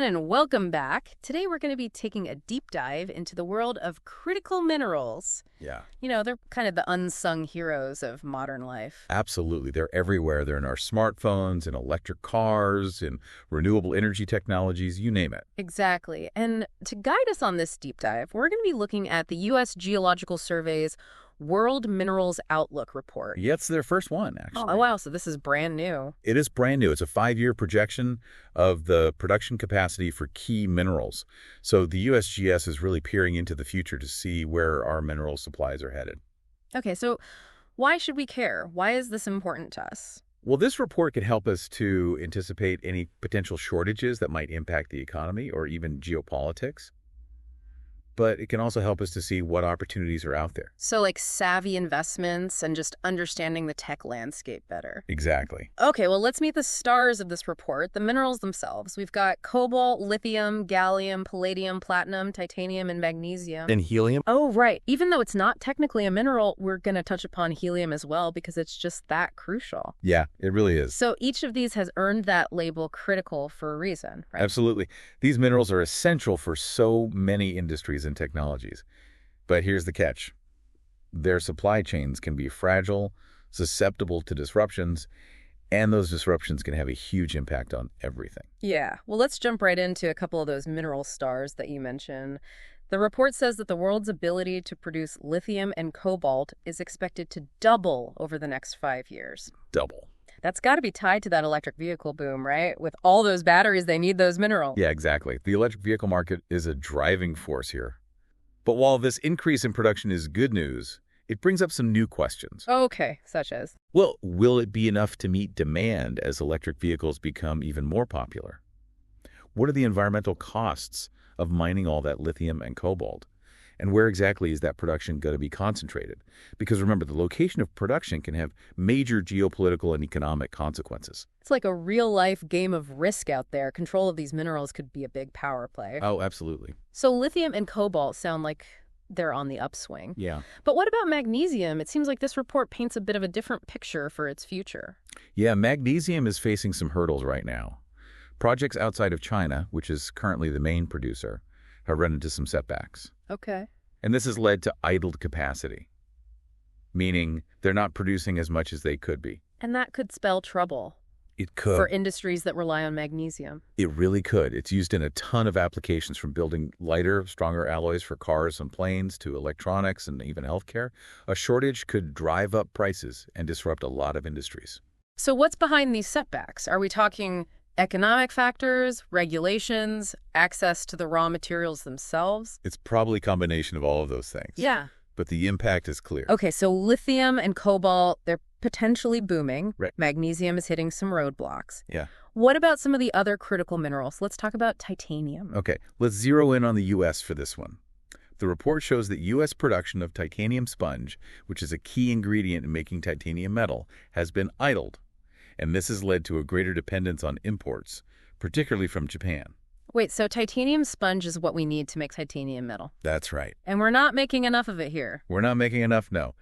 everyone, and welcome back. Today we're going to be taking a deep dive into the world of critical minerals. Yeah, They're kind of the unsung heroes of modern life. absolutely. They're everywhere. They're in our smartphones, in electric cars, in renewable energy technologies, you name it. Exactly. And to guide us on this deep dive, we're going to be looking at the U.S. Geological Survey's World Minerals Outlook report. Yeah, it's their first one, Oh, actually. wow. So this is brand new. It is brand new. It's a 5-year projection of the production capacity for key minerals. So the USGS is really peering into the future to see where our mineral supplies are headed. Okay, so why should we care? Why is this important to us? Well, this report could help us to anticipate any potential shortages that might impact the economy or even geopolitics. But it can also help us to see what opportunities are out there. So like savvy investments and just understanding the tech landscape better. Exactly. Okay, well, let's meet the stars of this report, the minerals themselves. We've got cobalt, lithium, gallium, palladium, platinum, titanium, and magnesium. And helium? Oh, right. Even though it's not technically a mineral, we're going to touch upon helium as well because it's just that crucial. Yeah, it really is. So each of these has earned that label critical for a reason, right? Absolutely. These minerals are essential for so many industries and technologies. But here's the catch. Their supply chains can be fragile, susceptible to disruptions, and those disruptions can have a huge impact on everything. Yeah. Well, let's jump right into a couple of those mineral stars that you mentioned. The report says that the world's ability to produce lithium and cobalt is expected to double over the next 5 years. Double. That's got to be tied to that electric vehicle boom, right? With all those batteries, they need those minerals. Yeah, exactly. The electric vehicle market is a driving force here. But while this increase in production is good news, it brings up some new questions. Okay, such as? Well, will it be enough to meet demand as electric vehicles become even more popular? What are the environmental costs of mining all that lithium and cobalt? And where exactly is that production going to be concentrated? Because remember, the location of production can have major geopolitical and economic consequences. It's like a real-life game of risk out there. Control of these minerals could be a big power play. Oh, absolutely. So lithium and cobalt sound like they're on the upswing. Yeah. But what about magnesium? It seems like this report paints a bit of a different picture for its future. Yeah, magnesium is facing some hurdles right now. Projects outside of China, which is currently the main producer, have run into some setbacks. Okay. And this has led to idled capacity, meaning they're not producing as much as they could be. And that could spell trouble It could. for industries that rely on magnesium. It really could. It's used in a ton of applications, from building lighter, stronger alloys for cars and planes to electronics and even healthcare. A shortage could drive up prices and disrupt a lot of industries. So what's behind these setbacks? Are we talking economic factors, regulations, access to the raw materials themselves? It's probably a combination of all of those things. Yeah. But the impact is clear. Okay, so lithium and cobalt, they're potentially booming. Right. Magnesium is hitting some roadblocks. Yeah. What about some of the other critical minerals? Let's talk about titanium. Okay, let's zero in on the U.S. for this one. The report shows that U.S. production of titanium sponge, which is a key ingredient in making titanium metal, has been idled. And this has led to a greater dependence on imports, particularly from Japan. Wait, so titanium sponge is what we need to make titanium metal. That's right. And we're not making enough of it here. We're not making enough, no.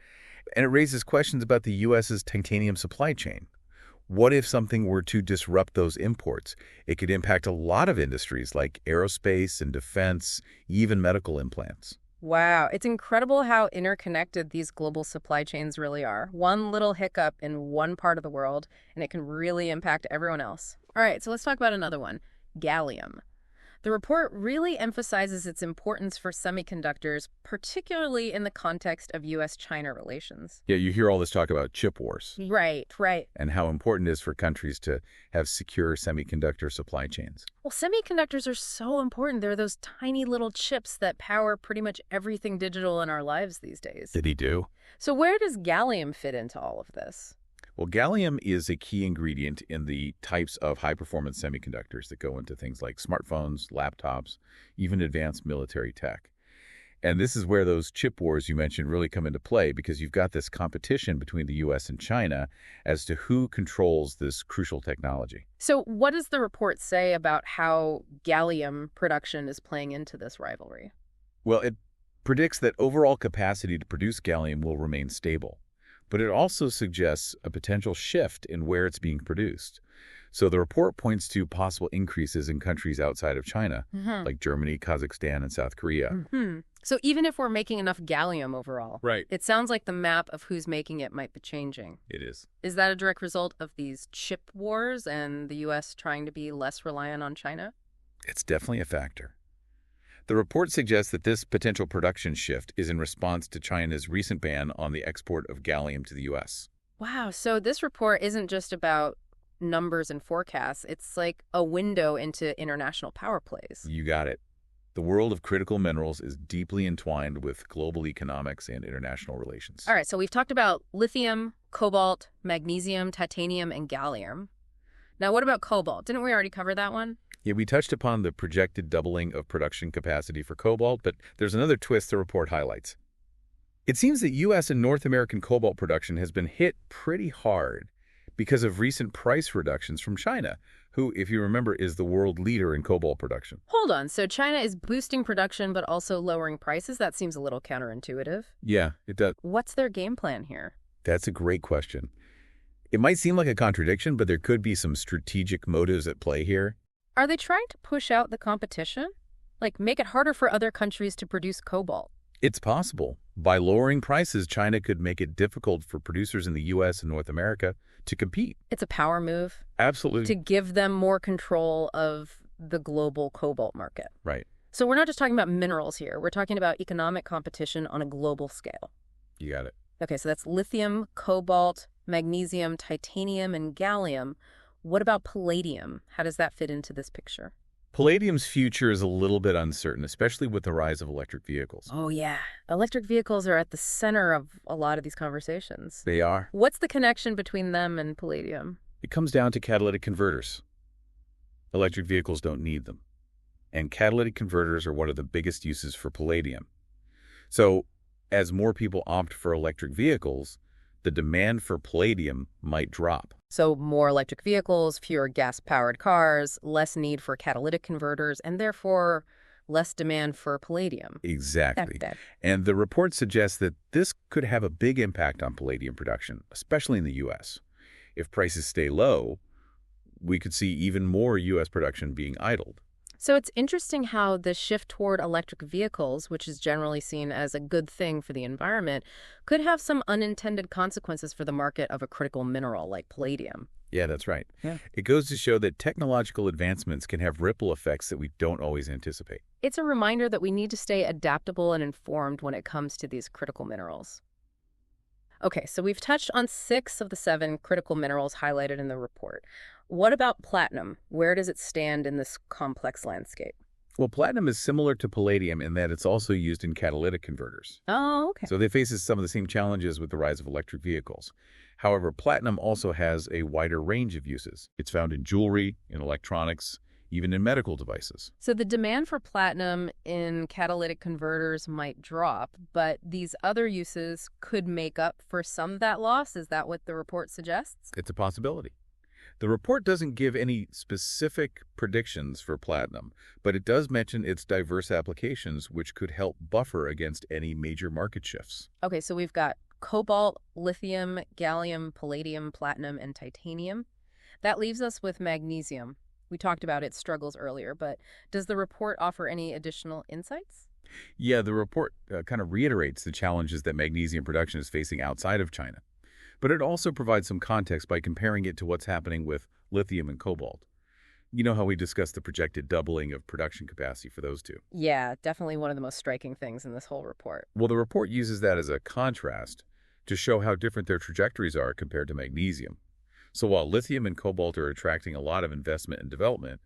And it raises questions about the U.S.'s titanium supply chain. What if something were to disrupt those imports? It could impact a lot of industries like aerospace and defense, even medical implants. Wow, it's incredible how interconnected these global supply chains really are. One little hiccup in one part of the world, and it can really impact everyone else. All right, so let's talk about another one, gallium. The report really emphasizes its importance for semiconductors, particularly in the context of U.S.-China relations. Yeah, you hear all this talk about chip wars Right. and how important it is for countries to have secure semiconductor supply chains. Well, semiconductors are so important. They're those tiny little chips that power pretty much everything digital in our lives these days. Did he do? So where does gallium fit into all of this? Well, gallium is a key ingredient in the types of high-performance semiconductors that go into things like smartphones, laptops, even advanced military tech. And this is where those chip wars you mentioned really come into play, because you've got this competition between the U.S. and China as to who controls this crucial technology. So what does the report say about how gallium production is playing into this rivalry? Well, it predicts that overall capacity to produce gallium will remain stable, but it also suggests a potential shift in where it's being produced. So the report points to possible increases in countries outside of China, like Germany, Kazakhstan, and South Korea. So even if we're making enough gallium overall, Right. it sounds like the map of who's making it might be changing. It is. Is that a direct result of these chip wars and the U.S. trying to be less reliant on China? It's definitely a factor. The report suggests that this potential production shift is in response to China's recent ban on the export of gallium to the U.S. Wow, so this report isn't just about numbers and forecasts. It's like a window into international power plays. You got it. The world of critical minerals is deeply entwined with global economics and international relations. All right, so we've talked about lithium, cobalt, magnesium, titanium, and gallium. Now, what about cobalt? Didn't we already cover that one? Yeah, we touched upon the projected doubling of production capacity for cobalt, but there's another twist the report highlights. It seems that U.S. and North American cobalt production has been hit pretty hard because of recent price reductions from China, who, if you remember, is the world leader in cobalt production. Hold on, so China is boosting production but also lowering prices? That seems a little counterintuitive. Yeah, it does. What's their game plan here? That's a great question. It might seem like a contradiction, but there could be some strategic motives at play here. Are they trying to push out the competition? Like, make it harder for other countries to produce cobalt? It's possible. By lowering prices, China could make it difficult for producers in the U.S. and North America to compete. It's a power move Absolutely. to give them more control of the global cobalt market. Right. So we're not just talking about minerals here. We're talking about economic competition on a global scale. You got it. Okay, so that's lithium, cobalt, magnesium, titanium, and gallium. What about palladium? How does that fit into this picture? Palladium's future is a little bit uncertain, especially with the rise of electric vehicles. Oh, yeah. Electric vehicles are at the center of a lot of these conversations. They are. What's the connection between them and palladium? It comes down to catalytic converters. Electric vehicles don't need them. And catalytic converters are one of the biggest uses for palladium. So, as more people opt for electric vehicles, the demand for palladium might drop. So more electric vehicles, fewer gas-powered cars, less need for catalytic converters, and therefore less demand for palladium. Exactly. And the report suggests that this could have a big impact on palladium production, especially in the U.S. If prices stay low, we could see even more U.S. production being idled. So it's interesting how the shift toward electric vehicles, which is generally seen as a good thing for the environment, could have some unintended consequences for the market of a critical mineral like palladium. Yeah, that's right. Yeah. It goes to show that technological advancements can have ripple effects that we don't always anticipate. It's a reminder that we need to stay adaptable and informed when it comes to these critical minerals. Okay, so we've touched on 6 of the 7 critical minerals highlighted in the report. What about platinum? Where does it stand in this complex landscape? Well, platinum is similar to palladium in that it's also used in catalytic converters. Oh, okay. So they face some of the same challenges with the rise of electric vehicles. However, platinum also has a wider range of uses. It's found in jewelry, in electronics, even in medical devices. So the demand for platinum in catalytic converters might drop, but these other uses could make up for some of that loss. Is that what the report suggests? It's a possibility. The report doesn't give any specific predictions for platinum, but it does mention its diverse applications, which could help buffer against any major market shifts. Okay, so we've got cobalt, lithium, gallium, palladium, platinum, and titanium. That leaves us with magnesium. We talked about its struggles earlier, but does the report offer any additional insights? Yeah, the report kind of reiterates the challenges that magnesium production is facing outside of China. But it also provides some context by comparing it to what's happening with lithium and cobalt. You know how we discussed the projected doubling of production capacity for those two? Yeah, definitely one of the most striking things in this whole report. Well, the report uses that as a contrast to show how different their trajectories are compared to magnesium. So while lithium and cobalt are attracting a lot of investment and development,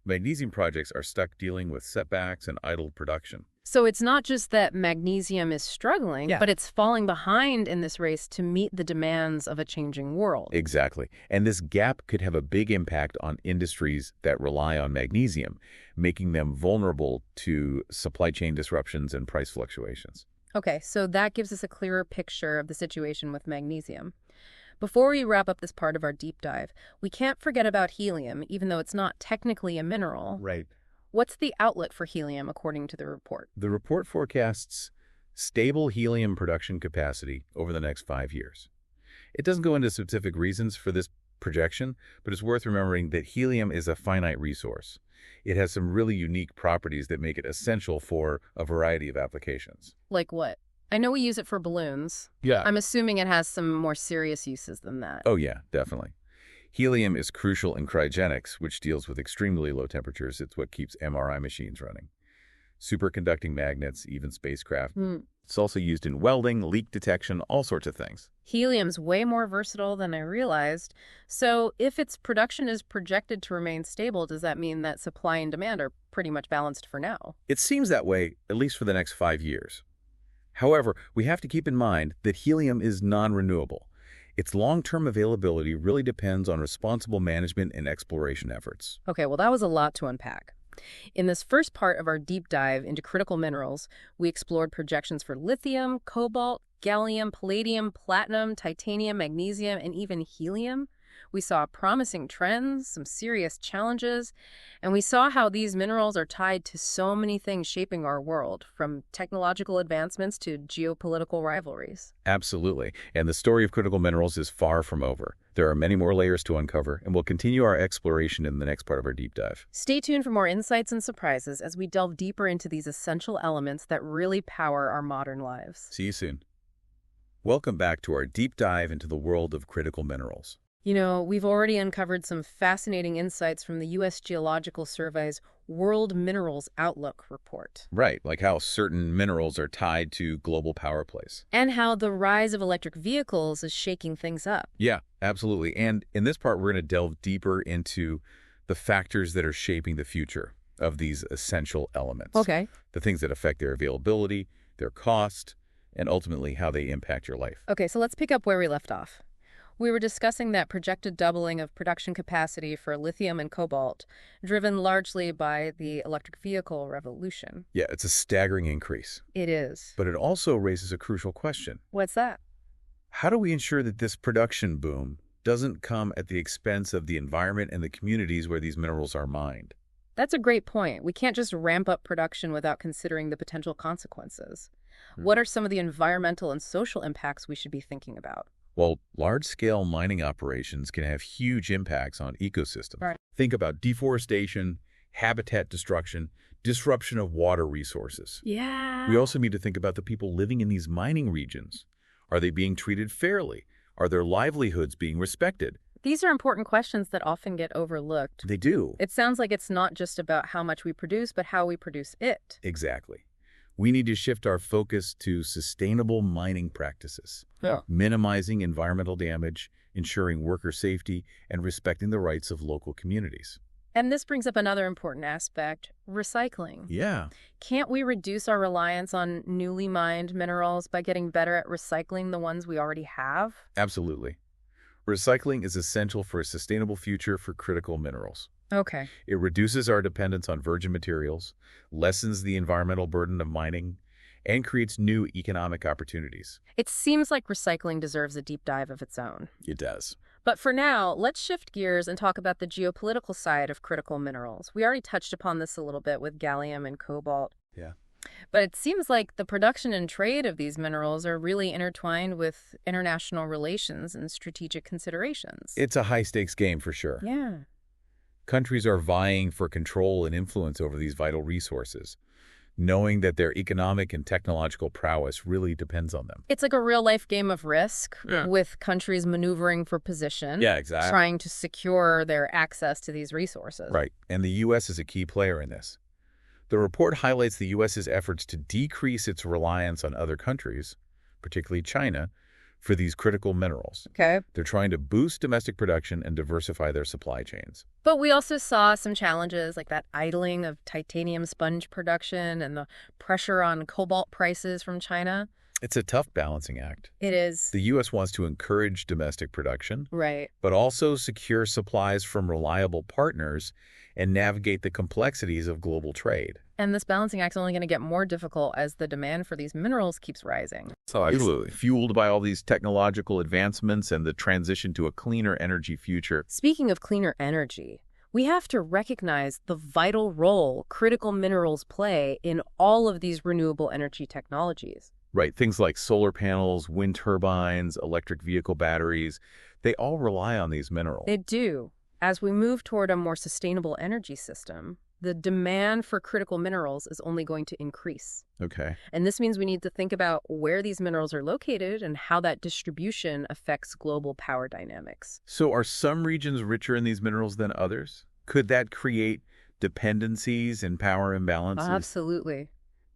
magnesium projects are stuck dealing with setbacks and idle production. So it's not just that magnesium is struggling, but it's falling behind in this race to meet the demands of a changing world. Exactly. And this gap could have a big impact on industries that rely on magnesium, making them vulnerable to supply chain disruptions and price fluctuations. Okay, so that gives us a clearer picture of the situation with magnesium. Before we wrap up this part of our deep dive, we can't forget about helium, even though it's not technically a mineral. Right. What's the outlook for helium, according to the report? The report forecasts stable helium production capacity over the next 5 years. It doesn't go into specific reasons for this projection, but it's worth remembering that helium is a finite resource. It has some really unique properties that make it essential for a variety of applications. Like what? I know we use it for balloons. Yeah. I'm assuming it has some more serious uses than that. Oh yeah, definitely. Helium is crucial in cryogenics, which deals with extremely low temperatures. It's what keeps MRI machines running. Superconducting magnets, even spacecraft. It's also used in welding, leak detection, all sorts of things. Helium's way more versatile than I realized. So if its production is projected to remain stable, does that mean that supply and demand are pretty much balanced for now? It seems that way, at least for the next 5 years. However, we have to keep in mind that helium is non-renewable. Its long-term availability really depends on responsible management and exploration efforts. Okay, well, that was a lot to unpack. In this first part of our deep dive into critical minerals, we explored projections for lithium, cobalt, gallium, palladium, platinum, titanium, magnesium, and even helium. We saw promising trends, some serious challenges, and we saw how these minerals are tied to so many things shaping our world, from technological advancements to geopolitical rivalries. Absolutely. And the story of critical minerals is far from over. There are many more layers to uncover, and we'll continue our exploration in the next part of our deep dive. Stay tuned for more insights and surprises as we delve deeper into these essential elements that really power our modern lives. See you soon. Welcome back to our deep dive into the world of critical minerals. You know, we've already uncovered some fascinating insights from the U.S. Geological Survey's World Minerals Outlook report. Right, like how certain minerals are tied to global power plays. And how the rise of electric vehicles is shaking things up. Yeah, absolutely. And in this part, we're going to delve deeper into the factors that are shaping the future of these essential elements. Okay. The things that affect their availability, their cost, and ultimately how they impact your life. Okay, so let's pick up where we left off. We were discussing that projected doubling of production capacity for lithium and cobalt, driven largely by the electric vehicle revolution. Yeah, it's a staggering increase. It is. But it also raises a crucial question. What's that? How do we ensure that this production boom doesn't come at the expense of the environment and the communities where these minerals are mined? That's a great point. We can't just ramp up production without considering the potential consequences. What are some of the environmental and social impacts we should be thinking about? Well, large-scale mining operations can have huge impacts on ecosystems. Right. Think about deforestation, habitat destruction, disruption of water resources. Yeah. We also need to think about the people living in these mining regions. Are they being treated fairly? Are their livelihoods being respected? These are important questions that often get overlooked. They do. It sounds like it's not just about how much we produce, but how we produce it. Exactly. We need to shift our focus to sustainable mining practices, minimizing environmental damage, ensuring worker safety, and respecting the rights of local communities. And this brings up another important aspect, recycling. Yeah. Can't we reduce our reliance on newly mined minerals by getting better at recycling the ones we already have? Absolutely. Recycling is essential for a sustainable future for critical minerals. Okay. It reduces our dependence on virgin materials, lessens the environmental burden of mining, and creates new economic opportunities. It seems like recycling deserves a deep dive of its own. It does. But for now, let's shift gears and talk about the geopolitical side of critical minerals. We already touched upon this a little bit with gallium and cobalt. Yeah. But it seems like the production and trade of these minerals are really intertwined with international relations and strategic considerations. It's a high-stakes game for sure. Yeah. Countries are vying for control and influence over these vital resources, knowing that their economic and technological prowess really depends on them. It's like a real-life game of risk with countries maneuvering for position. Yeah, exactly. Trying to secure their access to these resources. Right, and the U.S. is a key player in this. The report highlights the U.S.'s efforts to decrease its reliance on other countries, particularly China, for these critical minerals. Okay. They're trying to boost domestic production and diversify their supply chains. But we also saw some challenges like that idling of titanium sponge production and the pressure on cobalt prices from China. It's a tough balancing act. It is. The U.S. wants to encourage domestic production, Right. but also secure supplies from reliable partners and navigate the complexities of global trade. And this balancing act is only going to get more difficult as the demand for these minerals keeps rising. So absolutely. Fueled by all these technological advancements and the transition to a cleaner energy future. Speaking of cleaner energy, we have to recognize the vital role critical minerals play in all of these renewable energy technologies. Right, things like solar panels, wind turbines, electric vehicle batteries, they all rely on these minerals. They do. As we move toward a more sustainable energy system, the demand for critical minerals is only going to increase. Okay. And this means we need to think about where these minerals are located and how that distribution affects global power dynamics. So are some regions richer in these minerals than others? Could that create dependencies and power imbalances? Absolutely.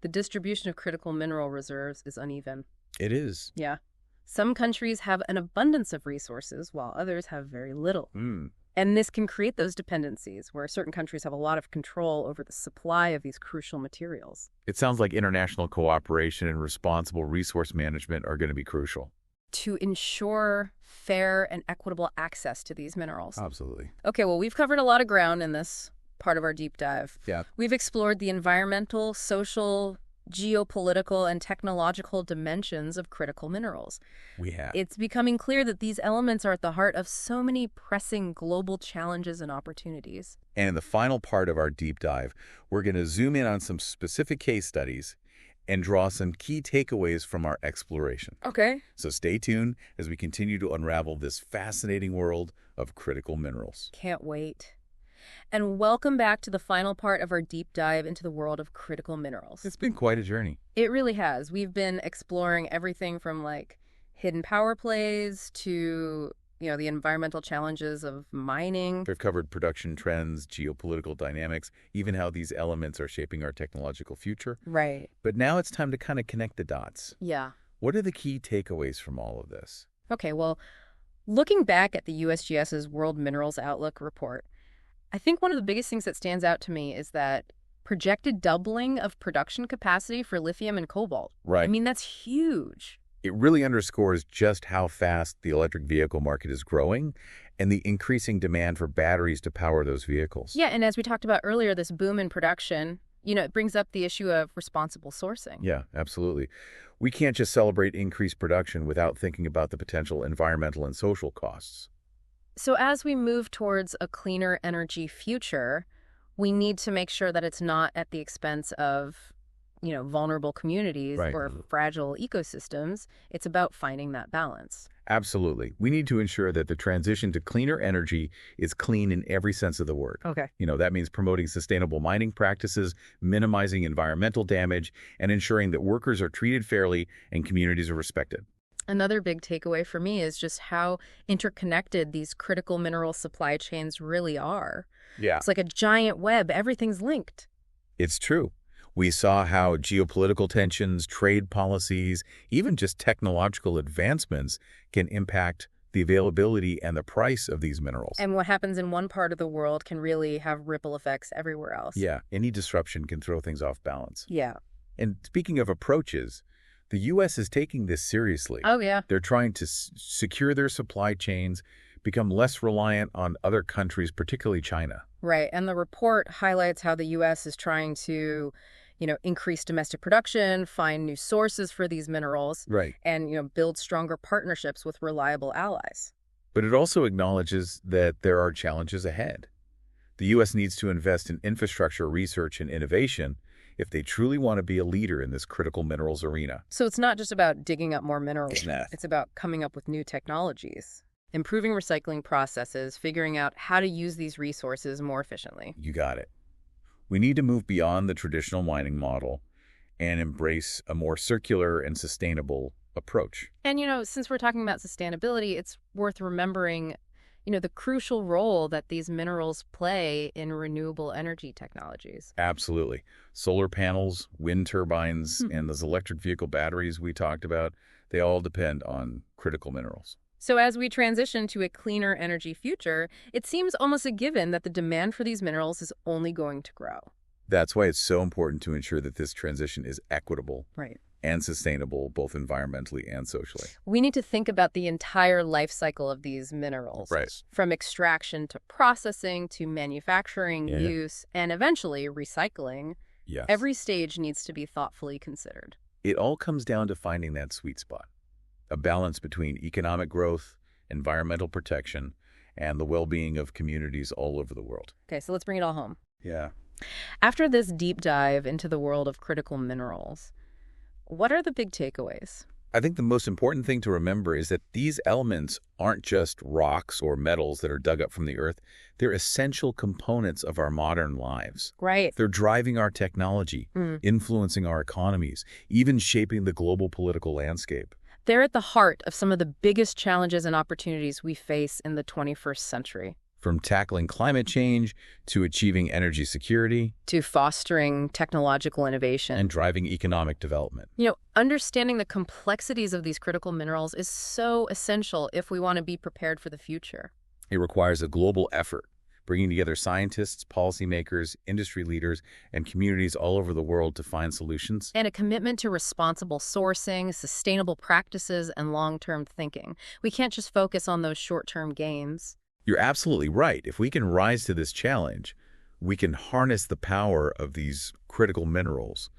The distribution of critical mineral reserves is uneven. It is. Yeah. Some countries have an abundance of resources while others have very little. Hmm. And this can create those dependencies where certain countries have a lot of control over the supply of these crucial materials. It sounds like international cooperation and responsible resource management are going to be crucial. To ensure fair and equitable access to these minerals. Absolutely. Okay, well, we've covered a lot of ground in this part of our deep dive. Yeah. We've explored the environmental, social, geopolitical, and technological dimensions of critical minerals. We have. It's becoming clear that these elements are at the heart of so many pressing global challenges and opportunities. And in the final part of our deep dive, we're going to zoom in on some specific case studies and draw some key takeaways from our exploration. Okay. So stay tuned as we continue to unravel this fascinating world of critical minerals. Can't wait. And welcome back to the final part of our deep dive into the world of critical minerals. It's been quite a journey. It really has. We've been exploring everything from hidden power plays to, the environmental challenges of mining. We've covered production trends, geopolitical dynamics, even how these elements are shaping our technological future. Right. But now it's time to kind of connect the dots. Yeah. What are the key takeaways from all of this? Okay, well, looking back at the USGS's World Minerals Outlook report, I think one of the biggest things that stands out to me is that projected doubling of production capacity for lithium and cobalt. Right. I mean, that's huge. It really underscores just how fast the electric vehicle market is growing and the increasing demand for batteries to power those vehicles. Yeah, and as we talked about earlier, this boom in production, it brings up the issue of responsible sourcing. Yeah, absolutely. We can't just celebrate increased production without thinking about the potential environmental and social costs. So as we move towards a cleaner energy future, we need to make sure that it's not at the expense of, vulnerable communities Right. or fragile ecosystems. It's about finding that balance. Absolutely. We need to ensure that the transition to cleaner energy is clean in every sense of the word. Okay. That means promoting sustainable mining practices, minimizing environmental damage, and ensuring that workers are treated fairly and communities are respected. Another big takeaway for me is just how interconnected these critical mineral supply chains really are. Yeah. It's like a giant web. Everything's linked. It's true. We saw how geopolitical tensions, trade policies, even just technological advancements can impact the availability and the price of these minerals. And what happens in one part of the world can really have ripple effects everywhere else. Yeah, any disruption can throw things off balance. Yeah. And speaking of approaches, the U.S. is taking this seriously. Oh, yeah. They're trying to secure their supply chains, become less reliant on other countries, particularly China. Right. And the report highlights how the U.S. is trying to, increase domestic production, find new sources for these minerals, Right. and, build stronger partnerships with reliable allies. But it also acknowledges that there are challenges ahead. The U.S. needs to invest in infrastructure, research, and innovation if they truly want to be a leader in this critical minerals arena. So it's not just about digging up more minerals. Nah. It's about coming up with new technologies, improving recycling processes, figuring out how to use these resources more efficiently. You got it. We need to move beyond the traditional mining model and embrace a more circular and sustainable approach. And, since we're talking about sustainability, it's worth remembering, the crucial role that these minerals play in renewable energy technologies. Absolutely. Solar panels, wind turbines, and those electric vehicle batteries we talked about, they all depend on critical minerals. So as we transition to a cleaner energy future, it seems almost a given that the demand for these minerals is only going to grow. That's why it's so important to ensure that this transition is equitable Right. and sustainable, both environmentally and socially. We need to think about the entire life cycle of these minerals. Right. From extraction to processing to manufacturing, Yeah. use, and eventually recycling. Yes. Every stage needs to be thoughtfully considered. It all comes down to finding that sweet spot, a balance between economic growth, environmental protection, and the well-being of communities all over the world. Okay, so let's bring it all home. Yeah. After this deep dive into the world of critical minerals, What are the big takeaways? I think the most important thing to remember is that these elements aren't just rocks or metals that are dug up from the earth. They're essential components of our modern lives. Right. They're driving our technology, influencing our economies, even shaping the global political landscape. They're at the heart of some of the biggest challenges and opportunities we face in the 21st century. From tackling climate change to achieving energy security To fostering technological innovation. and driving economic development. Understanding the complexities of these critical minerals is so essential if we want to be prepared for the future. It requires a global effort, bringing together scientists, policymakers, industry leaders, and communities all over the world to find solutions. And a commitment to responsible sourcing, sustainable practices, and long-term thinking. We can't just focus on those short-term gains. You're absolutely right. If we can rise to this challenge, we can harness the power of these critical minerals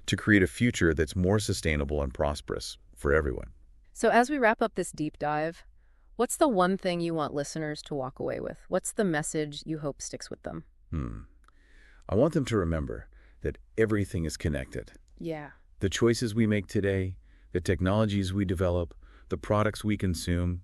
to create a future that's more sustainable and prosperous for everyone. So as we wrap up this deep dive, what's the one thing you want listeners to walk away with? What's the message you hope sticks with them? I want them to remember that everything is connected. Yeah. The choices we make today, the technologies we develop, the products we consume,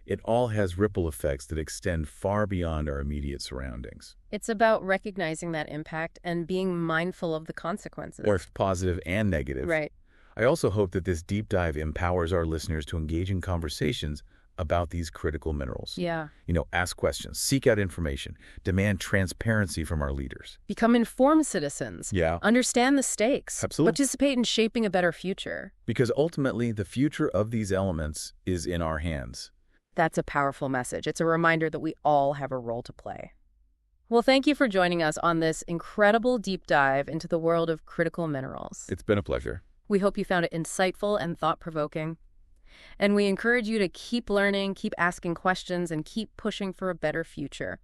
it all has ripple effects that extend far beyond our immediate surroundings. It's about recognizing that impact and being mindful of the consequences. Or positive and negative. Right. I also hope that this deep dive empowers our listeners to engage in conversations about these critical minerals. Yeah. Ask questions, seek out information, demand transparency from our leaders. Become informed citizens. Yeah. Understand the stakes. Absolutely. Participate in shaping a better future. Because ultimately, the future of these elements is in our hands. That's a powerful message. It's a reminder that we all have a role to play. Well, thank you for joining us on this incredible deep dive into the world of critical minerals. It's been a pleasure. We hope you found it insightful and thought-provoking. And we encourage you to keep learning, keep asking questions, and keep pushing for a better future.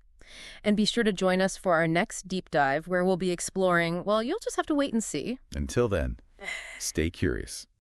And be sure to join us for our next deep dive where we'll be exploring, well, you'll just have to wait and see. Until then, stay curious.